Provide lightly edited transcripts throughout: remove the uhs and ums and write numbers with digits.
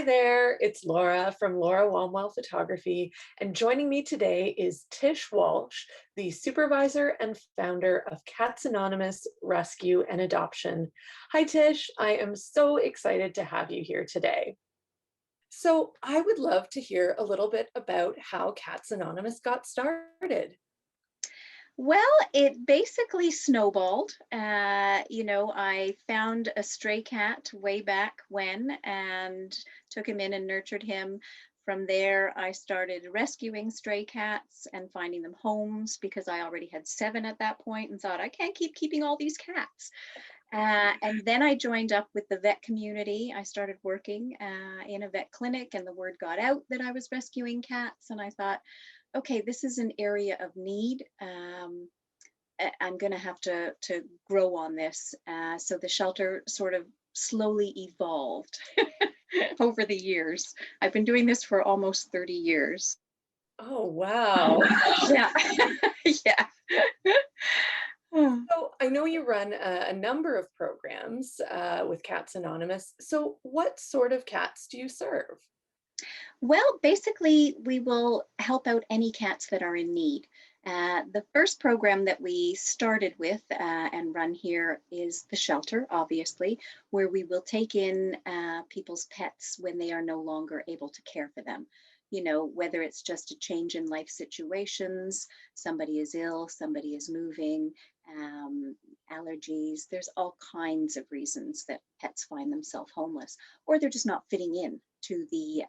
there, it's Laura from Laura Walmwell Photography, and joining me today is Tish Walshe, the supervisor and founder of Cats Anonymous Rescue and Adoption. Hi Tish, I am so excited to have you here today. So I would love to hear a little bit about how Cats Anonymous got started. Well, it basically snowballed. I found a stray cat way back when and took him in and nurtured him. From there, I started rescuing stray cats and finding them homes because I already had 7 at that point and thought, I can't keep keeping all these cats. And then I joined up with the vet community. I started working in a vet clinic, and the word got out that I was rescuing cats. And I thought, okay, this is an area of need. I'm going to have to grow on this. So the shelter sort of slowly evolved over the years. I've been doing this for almost 30 years. Oh, wow. Yeah. Yeah. So I know you run a number of programs with Cats Anonymous. So what sort of cats do you serve? Well, basically, we will help out any cats that are in need. The first program that we started with and run here is the shelter, obviously, where we will take in people's pets when they are no longer able to care for them. You know, whether it's just a change in life situations, somebody is ill, somebody is moving, allergies. There's all kinds of reasons that pets find themselves homeless, or they're just not fitting in to the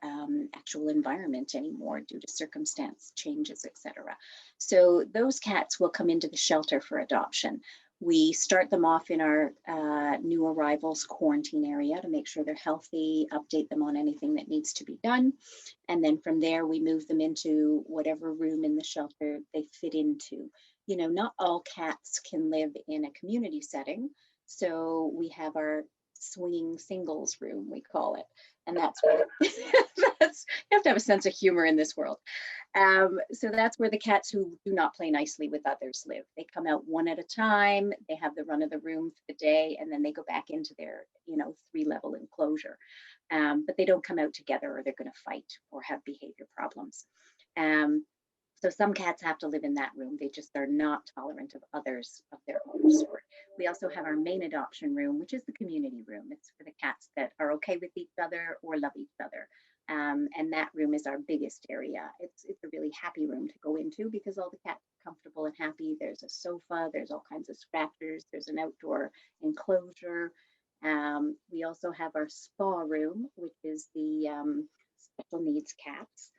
actual environment anymore due to circumstance changes, etc. So those cats will come into the shelter for adoption. We start them off in our new arrivals quarantine area to make sure they're healthy, update them on anything that needs to be done. And then from there, we move them into whatever room in the shelter they fit into. You know, not all cats can live in a community setting. So we have our swinging singles room, we call it. And that's where you have to have a sense of humor in this world. So that's where the cats who do not play nicely with others live. They come out one at a time, they have the run of the room for the day, and then they go back into their, 3-level enclosure. But they don't come out together or they're going to fight or have behavior problems. So some cats have to live in that room. They just are not tolerant of others of their own sort. We also have our main adoption room, which is the community room. It's for the cats that are okay with each other or love each other. And that room is our biggest area. It's a really happy room to go into because all the cats are comfortable and happy. There's a sofa, there's all kinds of scratchers, there's an outdoor enclosure. We also have our spa room, which is the special needs cats.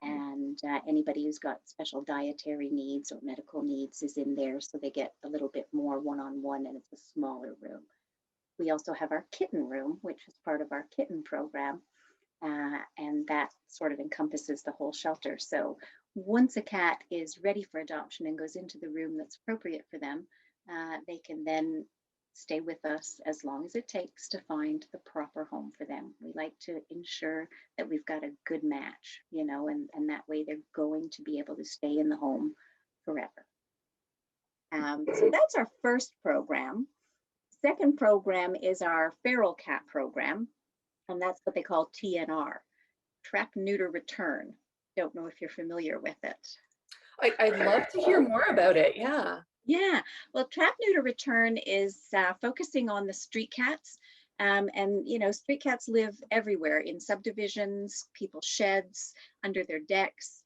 And anybody who's got special dietary needs or medical needs is in there, so they get a little bit more one-on-one, and it's a smaller room. We also have our kitten room, which is part of our kitten program, and that sort of encompasses the whole shelter. So once a cat is ready for adoption and goes into the room that's appropriate for them, they can then stay with us as long as it takes to find the proper home for them. We like to ensure that we've got a good match, and that way they're going to be able to stay in the home forever. So that's our first program. Second program is our feral cat program, and that's what they call TNR, Trap, Neuter, Return. Don't know if you're familiar with it. I'd love to hear more about it. Yeah. Yeah, well, Trap, Neuter, Return is focusing on the street cats. And, street cats live everywhere in subdivisions, people's sheds, under their decks.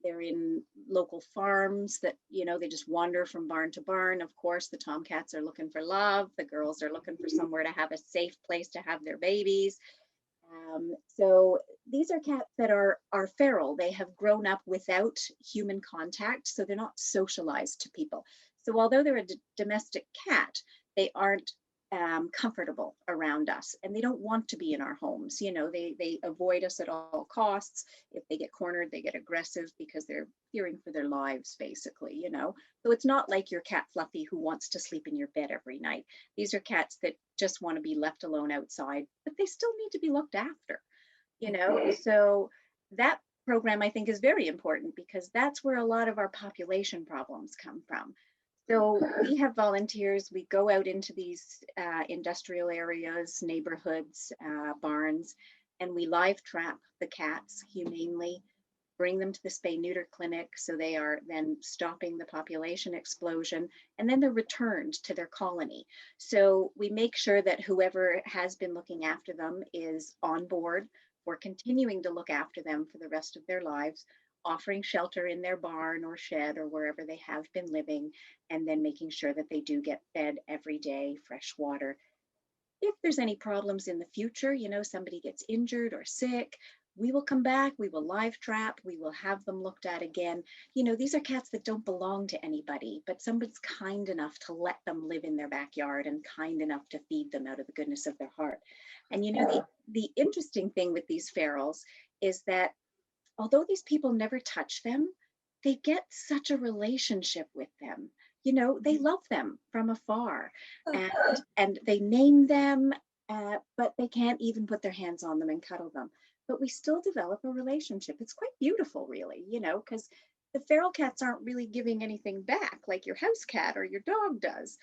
They're in local farms that, they just wander from barn to barn. Of course, the tomcats are looking for love. The girls are looking for somewhere to have a safe place to have their babies. So these are cats that are feral. They have grown up without human contact, so they're not socialized to people. So although they're a domestic cat, they aren't comfortable around us, and they don't want to be in our homes. They avoid us at all costs. If they get cornered, they get aggressive because they're fearing for their lives, basically. So it's not like your cat Fluffy who wants to sleep in your bed every night. These are cats that just want to be left alone outside, but they still need to be looked after. So that program, I think, is very important because that's where a lot of our population problems come from. So we have volunteers. We go out into these industrial areas, neighborhoods, barns, and we live trap the cats humanely, bring them to the spay neuter clinic, so they are then stopping the population explosion, and then they're returned to their colony. So we make sure that whoever has been looking after them is on board. We're continuing to look after them for the rest of their lives, offering shelter in their barn or shed or wherever they have been living, and then making sure that they do get fed every day, fresh water. If there's any problems in the future, somebody gets injured or sick, we will come back, we will live trap, we will have them looked at again. These are cats that don't belong to anybody, but somebody's kind enough to let them live in their backyard and kind enough to feed them out of the goodness of their heart. And the interesting thing with these ferals is that although these people never touch them, they get such a relationship with them. They love them from afar, and they name them, but they can't even put their hands on them and cuddle them. But we still develop a relationship. It's quite beautiful, really, because the feral cats aren't really giving anything back like your house cat or your dog does,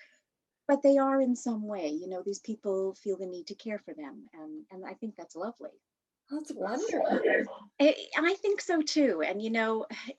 but they are in some way. These people feel the need to care for them, and I think that's lovely. That's wonderful. I think so too. And,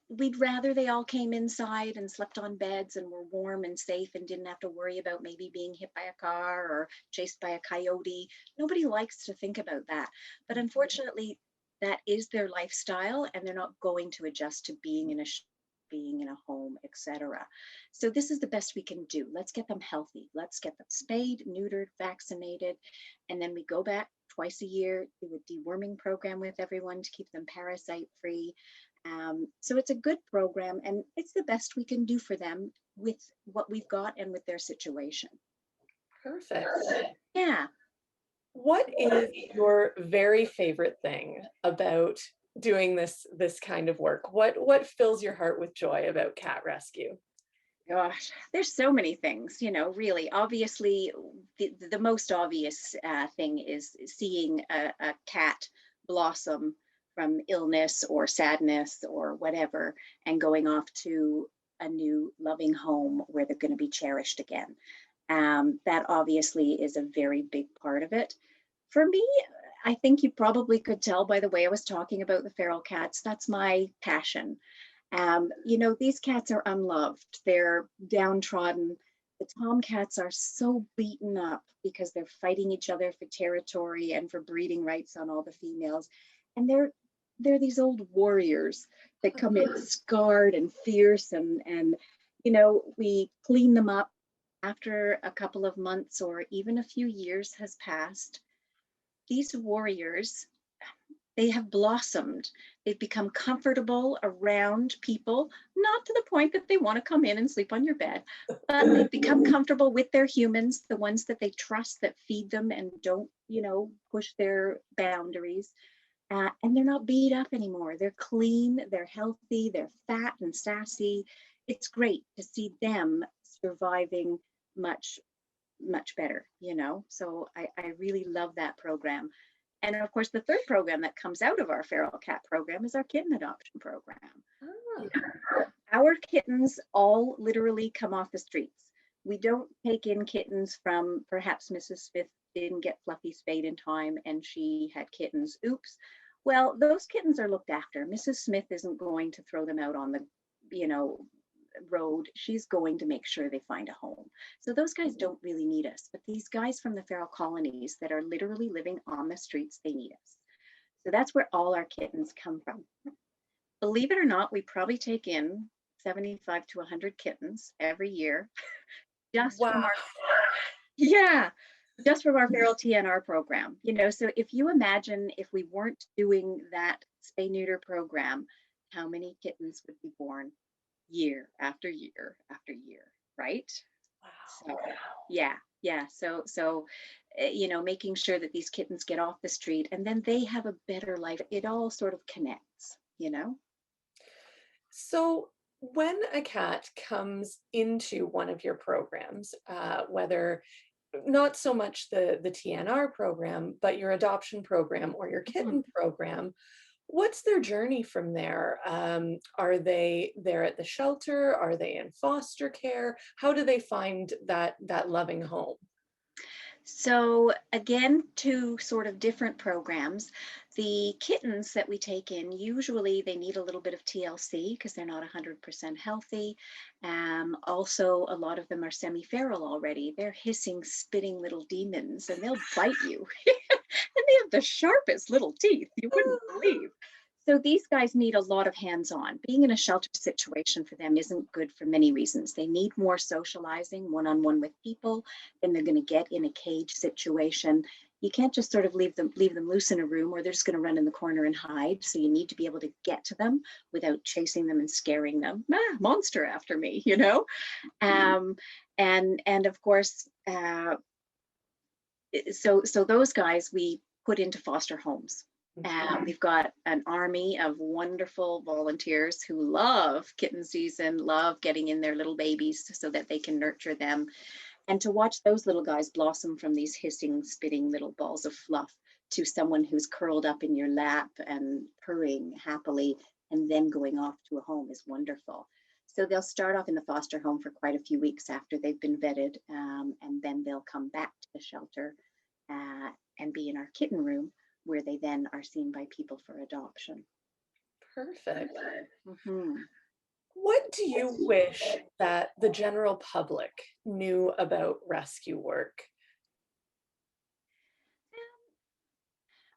we'd rather they all came inside and slept on beds and were warm and safe and didn't have to worry about maybe being hit by a car or chased by a coyote. Nobody likes to think about that. But unfortunately, that is their lifestyle, and they're not going to adjust to being in a home, etc. So this is the best we can do. Let's get them healthy. Let's get them spayed, neutered, vaccinated, and then we go back twice a year, do a deworming program with everyone to keep them parasite free. So it's a good program, and it's the best we can do for them with what we've got and with their situation. Perfect. Yeah. What is your very favorite thing about doing this kind of work? What fills your heart with joy about cat rescue? Gosh, there's so many things, really. Obviously, the most obvious thing is seeing a cat blossom from illness or sadness or whatever, and going off to a new loving home where they're going to be cherished again. That obviously is a very big part of it. For me, I think you probably could tell by the way I was talking about the feral cats, that's my passion. These cats are unloved. They're downtrodden. The tomcats are so beaten up because they're fighting each other for territory and for breeding rights on all the females. And they're these old warriors that come in scarred and fierce, and we clean them up after a couple of months or even a few years has passed. These warriors, they have blossomed. They've become comfortable around people, not to the point that they want to come in and sleep on your bed, but they've become comfortable with their humans, the ones that they trust, that feed them and don't, push their boundaries. And they're not beat up anymore. They're clean, they're healthy, they're fat and sassy. It's great to see them surviving much, much better, So I really love that program. And of course, the third program that comes out of our feral cat program is our kitten adoption program. Ah. Our kittens all literally come off the streets. We don't take in kittens from, perhaps Mrs. Smith didn't get Fluffy spayed in time and she had kittens. Oops. Well, those kittens are looked after. Mrs. Smith isn't going to throw them out on the, road. She's going to make sure they find a home. So those guys don't really need us, but these guys from the feral colonies that are literally living on the streets, they need us. So that's where all our kittens come from. Believe it or not, we probably take in 75 to 100 kittens every year just Wow. from our, yeah, just from our feral TNR program. So if you imagine if we weren't doing that spay neuter program, how many kittens would be born year after year after year, right? Wow. So yeah. So making sure that these kittens get off the street and then they have a better life. It all sort of connects. So when a cat comes into one of your programs, whether not so much the TNR program, but your adoption program or your kitten program, what's their journey from there? Are they there at the shelter? Are they in foster care? How do they find that loving home? So again, two sort of different programs. The kittens that we take in, usually they need a little bit of TLC because they're not 100% healthy. Also, a lot of them are semi-feral already. They're hissing, spitting little demons, and they'll bite you. And they have the sharpest little teeth, you wouldn't believe. So these guys need a lot of hands-on. Being in a shelter situation for them isn't good for many reasons. They need more socializing one-on-one with people than they're going to get in a cage situation. You can't just sort of leave them loose in a room, or they're just going to run in the corner and hide. So you need to be able to get to them without chasing them and scaring them. Monster after me, you know. And of course, so those guys we put into foster homes. We've got an army of wonderful volunteers who love kitten season, love getting in their little babies so that they can nurture them. And to watch those little guys blossom from these hissing, spitting little balls of fluff to someone who's curled up in your lap and purring happily and then going off to a home is wonderful. So they'll start off in the foster home for quite a few weeks after they've been vetted, and then they'll come back to the shelter and be in our kitten room, where they then are seen by people for adoption. Perfect. Mm-hmm. What do you wish that the general public knew about rescue work?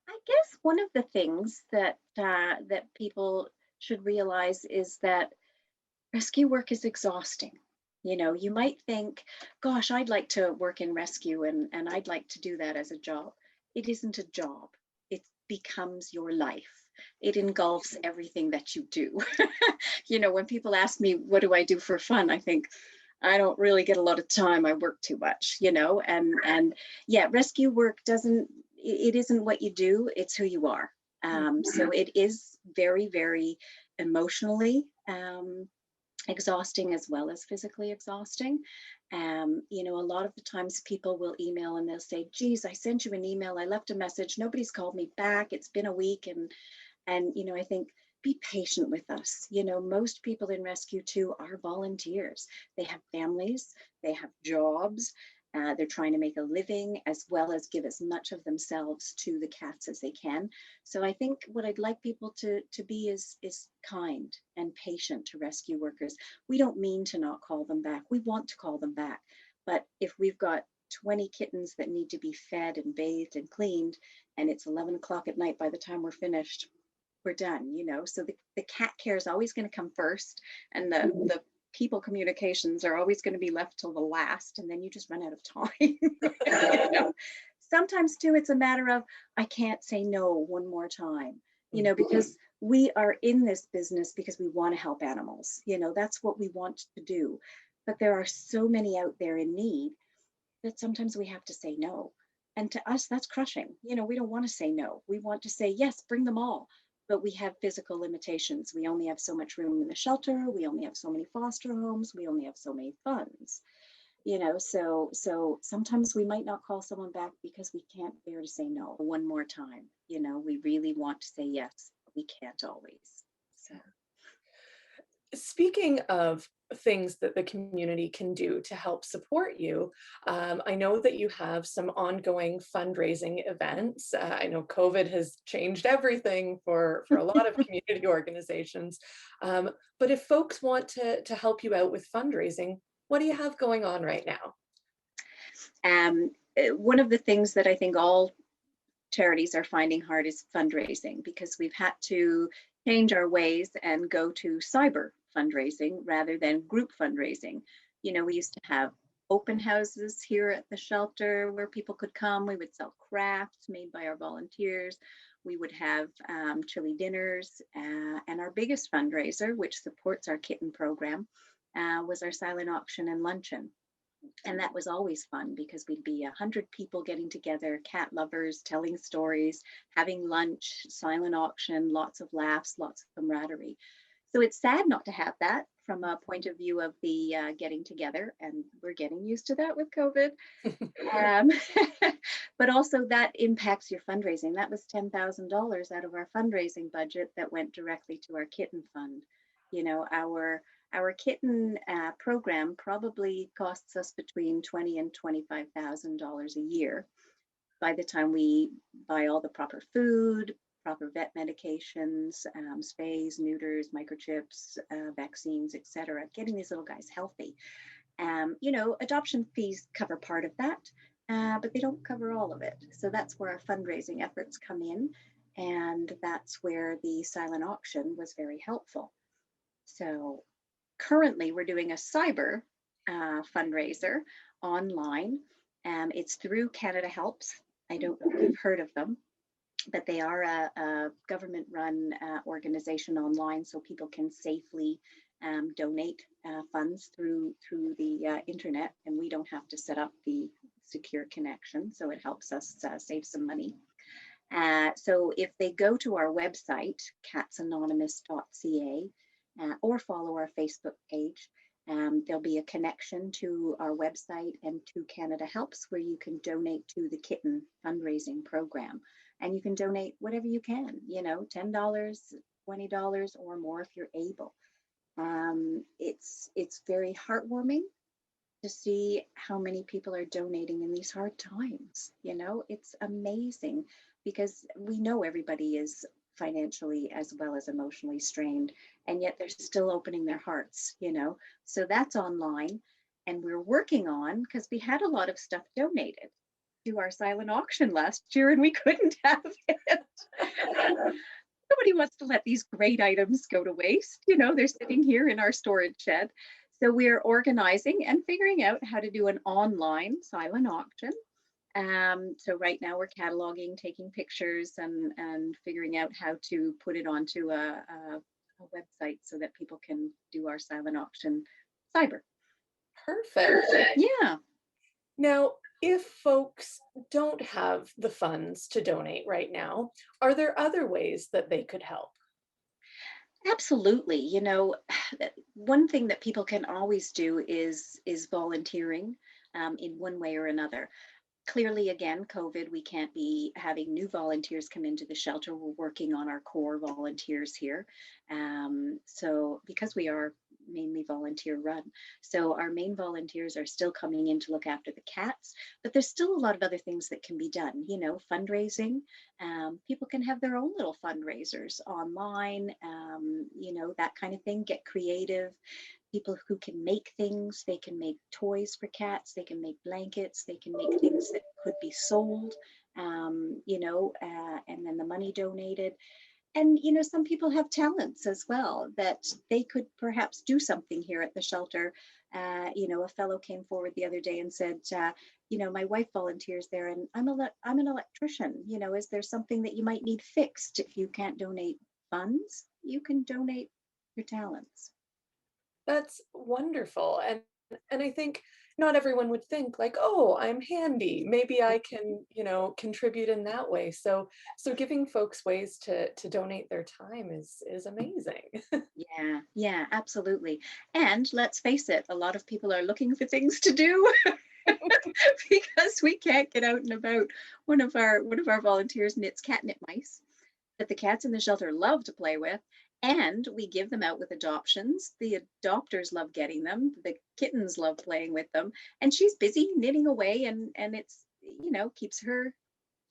I guess one of the things that that people should realize is that rescue work is exhausting. You know, you might think, gosh, I'd like to work in rescue and I'd like to do that as a job. It isn't a job. It becomes your life. It engulfs everything that you do. You know, when people ask me, what do I do for fun? I think, I don't really get a lot of time. I work too much, you know, and yeah, rescue work it isn't what you do, it's who you are. So it is very, very emotionally exhausting as well as physically exhausting. You know, a lot of the times people will email and they'll say, geez, I sent you an email, I left a message, nobody's called me back, it's been a week. And you know, I think, be patient with us. You know, most people in rescue too are volunteers. They have families, they have jobs, they're trying to make a living as well as give as much of themselves to the cats as they can. So I think what I'd like people to be is kind and patient to rescue workers. We don't mean to not call them back. We want to call them back. But if we've got 20 kittens that need to be fed and bathed and cleaned, and it's 11 o'clock at night by the time we're finished, we're done, you know. So the cat care is always going to come first, and the people communications are always going to be left till the last, and then you just run out of time. You know? Sometimes too, it's a matter of, I can't say no one more time, you know, because we are in this business because we want to help animals, you know, that's what we want to do. But there are so many out there in need that sometimes we have to say no. And to us, that's crushing. You know, we don't want to say no. We want to say, yes, bring them all. But we have physical limitations. We only have so much room in the shelter. We only have so many foster homes. We only have so many funds. You know, so sometimes we might not call someone back because we can't bear to say no one more time. You know, we really want to say yes, but we can't always. So. Speaking of things that the community can do to help support you, I know that you have some ongoing fundraising events. I know COVID has changed everything for a lot of community organizations, but if folks want to help you out with fundraising, what do you have going on right now? One of the things that I think all charities are finding hard is fundraising, because we've had to change our ways and go to cyber fundraising rather than group fundraising. You know, we used to have open houses here at the shelter where people could come. We would sell crafts made by our volunteers. We would have chili dinners, and our biggest fundraiser, which supports our kitten program, was our silent auction and luncheon. And that was always fun because we'd be 100 people getting together, cat lovers, telling stories, having lunch, silent auction, lots of laughs, lots of camaraderie. So it's sad not to have that from a point of view of the getting together, and we're getting used to that with COVID. But also that impacts your fundraising. That was $10,000 out of our fundraising budget that went directly to our kitten fund. You know, our kitten program probably costs us between $20,000 and $25,000 a year by the time we buy all the proper food, proper vet medications, spays, neuters, microchips, vaccines, etc. Getting these little guys healthy. Adoption fees cover part of that, but they don't cover all of it. So that's where our fundraising efforts come in. And that's where the silent auction was very helpful. So currently we're doing a cyber fundraiser online. It's through Canada Helps. I don't know if you've heard of them, but they are a government-run organization online, so people can safely donate funds through the internet, and we don't have to set up the secure connection. So it helps us save some money. So if they go to our website, catsanonymous.ca, or follow our Facebook page, there'll be a connection to our website and to Canada Helps, where you can donate to the kitten fundraising program. And you can donate whatever you can, $10, $20 or more if you're able. It's very heartwarming to see how many people are donating in these hard times. It's amazing, because we know everybody is financially as well as emotionally strained, and yet they're still opening their hearts. So that's online, and we're working on, because we had a lot of stuff donated to our silent auction last year and we couldn't have it. Nobody wants to let these great items go to waste. They're sitting here in our storage shed. So we're organizing and figuring out how to do an online silent auction. So right now we're cataloging, taking pictures, and figuring out how to put it onto a website so that people can do our silent auction cyber. Perfect. Yeah. Now, if folks don't have the funds to donate right now, are there other ways that they could help? Absolutely. One thing that people can always do is volunteering in one way or another. Clearly, again, COVID, we can't be having new volunteers come into the shelter. We're working on our core volunteers here. So because we are mainly volunteer run, so our main volunteers are still coming in to look after the cats, but there's still a lot of other things that can be done. Fundraising. People can have their own little fundraisers online, that kind of thing. Get creative. People who can make things, they can make toys for cats, they can make blankets, they can make things that could be sold, and then the money donated. And some people have talents as well, that they could perhaps do something here at the shelter. A fellow came forward the other day and said, my wife volunteers there, and I'm an electrician. Is there something that you might need fixed? If you can't donate funds, you can donate your talents. That's wonderful. And I think not everyone would think like, oh, I'm handy. Maybe I can, contribute in that way. So giving folks ways to donate their time is amazing. Yeah, absolutely. And let's face it, a lot of people are looking for things to do because we can't get out and about. One of our volunteers knits catnip mice that the cats in the shelter love to play with. And we give them out with adoptions. The adopters love getting them. The kittens love playing with them. And she's busy knitting away, and it's, keeps her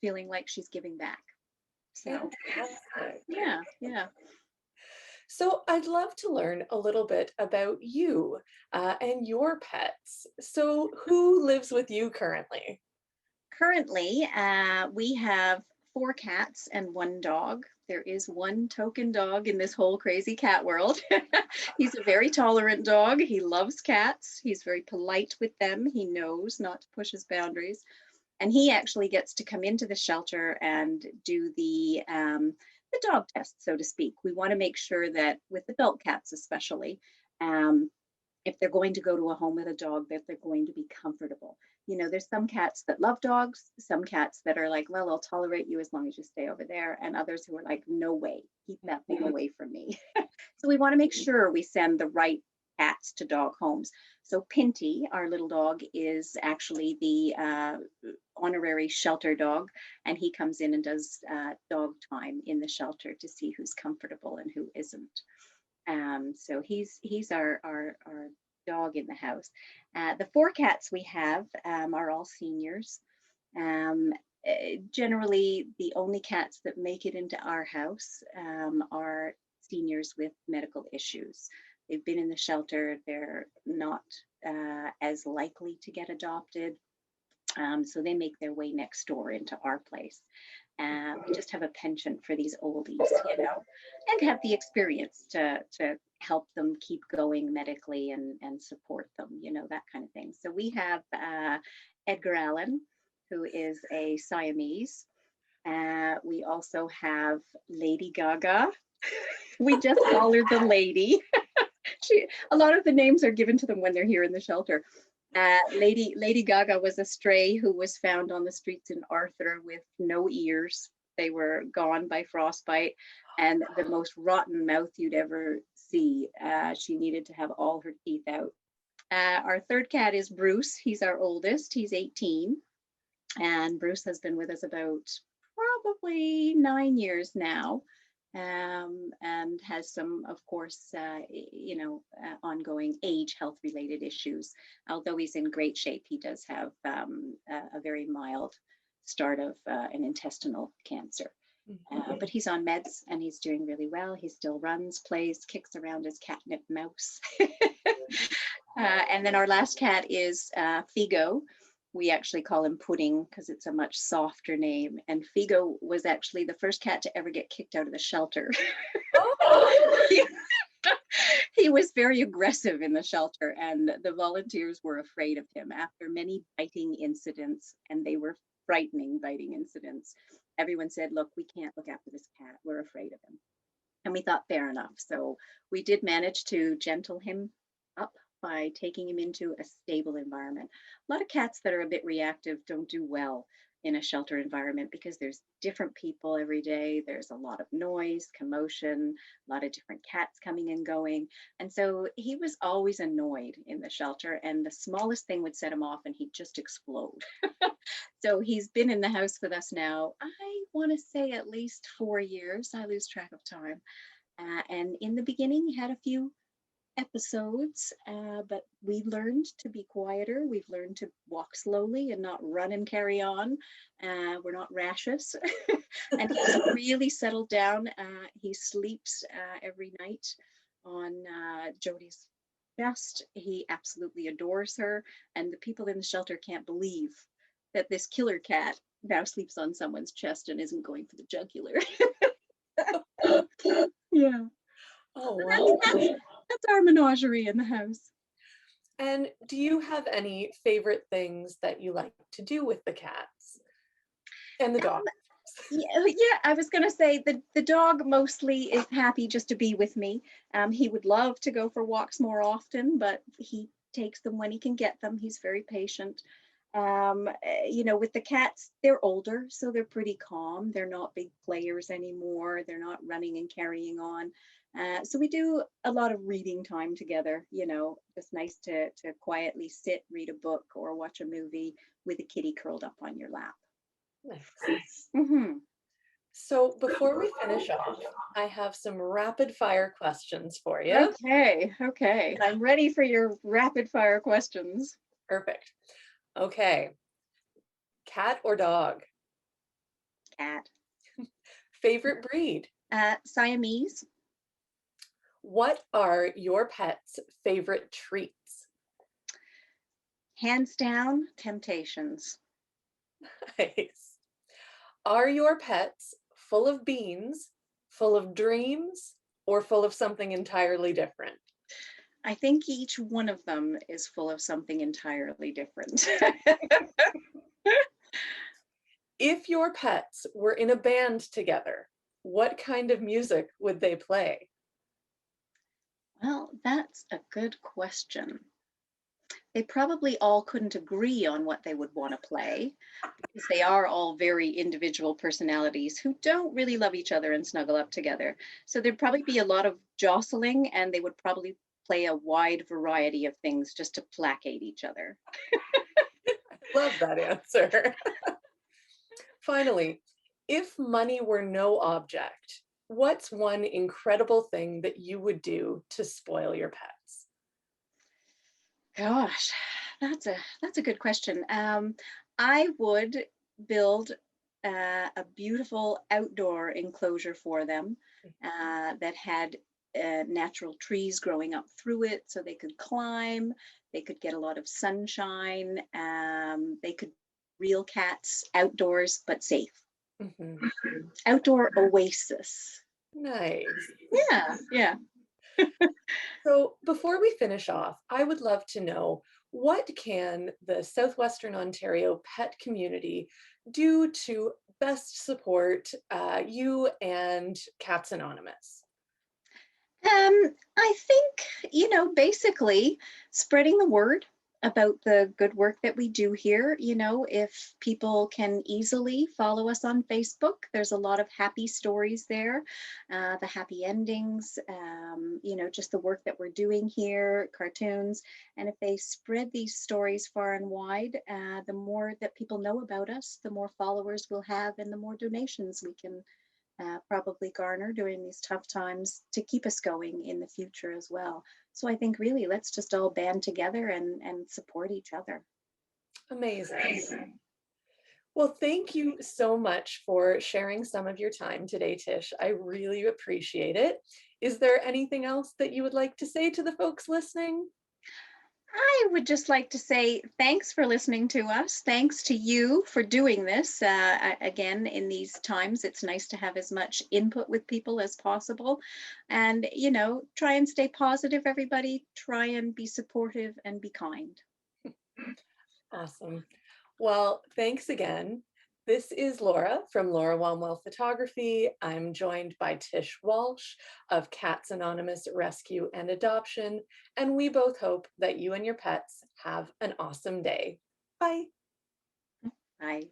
feeling like she's giving back. So Fantastic. yeah. So I'd love to learn a little bit about you and your pets. So who lives with you currently? Currently, we have 4 cats and 1 dog. There is one token dog in this whole crazy cat world. He's a very tolerant dog. He loves cats. He's very polite with them. He knows not to push his boundaries. And he actually gets to come into the shelter and do the dog test, so to speak. We want to make sure that with adult cats especially, if they're going to go to a home with a dog, that they're going to be comfortable. There's some cats that love dogs, some cats that are like, well, I'll tolerate you as long as you stay over there, and others who are like, no way, keep that thing away from me. So we want to make sure we send the right cats to dog homes. So Pinty, our little dog, is actually the honorary shelter dog, and he comes in and does dog time in the shelter to see who's comfortable and who isn't. So he's our dog in the house. The 4 cats we have are all seniors. Generally, the only cats that make it into our house are seniors with medical issues. They've been in the shelter, they're not as likely to get adopted. So they make their way next door into our place. We just have a penchant for these oldies, and have the experience to help them keep going medically and support them, that kind of thing. So we have Edgar Allan, who is a Siamese. We also have Lady Gaga. We just call her the lady. A lot of the names are given to them when they're here in the shelter. Lady Gaga was a stray who was found on the streets in Arthur with no ears. They were gone by frostbite and the most rotten mouth you'd ever see. She needed to have all her teeth out. Our third cat is Bruce. He's our oldest. He's 18. And Bruce has been with us about probably 9 years now. And has some, of course, ongoing age health related issues. Although he's in great shape, he does have a very mild start of an intestinal cancer. But he's on meds and he's doing really well. He still runs, plays, kicks around his catnip mouse. And then our last cat is Figo. We actually call him Pudding because it's a much softer name. And Figo was actually the first cat to ever get kicked out of the shelter. He was very aggressive in the shelter, and the volunteers were afraid of him after many biting incidents, and they were frightening biting incidents. Everyone said, look, we can't look after this cat. We're afraid of him. And we thought, fair enough. So we did manage to gentle him up by taking him into a stable environment. A lot of cats that are a bit reactive don't do well in a shelter environment because there's different people every day. There's a lot of noise, commotion, a lot of different cats coming and going. And so he was always annoyed in the shelter, and the smallest thing would set him off and he'd just explode. So he's been in the house with us now, I want to say at least 4 years. I lose track of time. And in the beginning, he had a few episodes, but we learned to be quieter. We've learned to walk slowly and not run and carry on. We're not rashes. And he's really settled down. He sleeps every night on Jodie's chest. He absolutely adores her. And the people in the shelter can't believe that this killer cat now sleeps on someone's chest and isn't going for the jugular. Yeah. Oh, wow. That's our menagerie in the house. And do you have any favorite things that you like to do with the cats and the dog? Yeah, I was going to say the dog mostly is happy just to be with me. He would love to go for walks more often, but he takes them when he can get them. He's very patient. With the cats, they're older, so they're pretty calm. They're not big players anymore. They're not running and carrying on. So we do a lot of reading time together, just nice to quietly sit, read a book or watch a movie with a kitty curled up on your lap. Nice. Mm-hmm. So before we finish off, I have some rapid fire questions for you. Okay. I'm ready for your rapid fire questions. Perfect. Okay. Cat or dog? Cat. Favorite breed? Siamese. What are your pet's favorite treats? Hands down, Temptations. Nice. Are your pets full of beans, full of dreams, or full of something entirely different? I think each one of them is full of something entirely different. If your pets were in a band together, what kind of music would they play? Well, that's a good question. They probably all couldn't agree on what they would want to play because they are all very individual personalities who don't really love each other and snuggle up together. So there'd probably be a lot of jostling, and they would probably play a wide variety of things just to placate each other. Love that answer. Finally, if money were no object, what's one incredible thing that you would do to spoil your pets? Gosh, that's a good question. I would build a beautiful outdoor enclosure for them that had natural trees growing up through it so they could climb, they could get a lot of sunshine, they could real cats outdoors but safe. Mhm. Outdoor oasis. Nice. Yeah, yeah. So before we finish off, I would love to know, what can the Southwestern Ontario pet community do to best support you and Cats Anonymous? I think, basically spreading the word about the good work that we do here. If people can easily follow us on Facebook, there's a lot of happy stories there, the happy endings, just the work that we're doing here, cartoons. And if they spread these stories far and wide, the more that people know about us, the more followers we'll have and the more donations we can probably garner during these tough times to keep us going in the future as well. So I think really let's just all band together and support each other. Amazing. Well, thank you so much for sharing some of your time today, Tish. I really appreciate it. Is there anything else that you would like to say to the folks listening? I would just like to say thanks for listening to us. Thanks to you for doing this. Again, in these times, it's nice to have as much input with people as possible. And, try and stay positive, everybody. Try and be supportive and be kind. Awesome. Well, thanks again. This is Laura from Laura Walmwell Photography. I'm joined by Tish Walsh of Cats Anonymous Rescue and Adoption, and we both hope that you and your pets have an awesome day. Bye. Bye.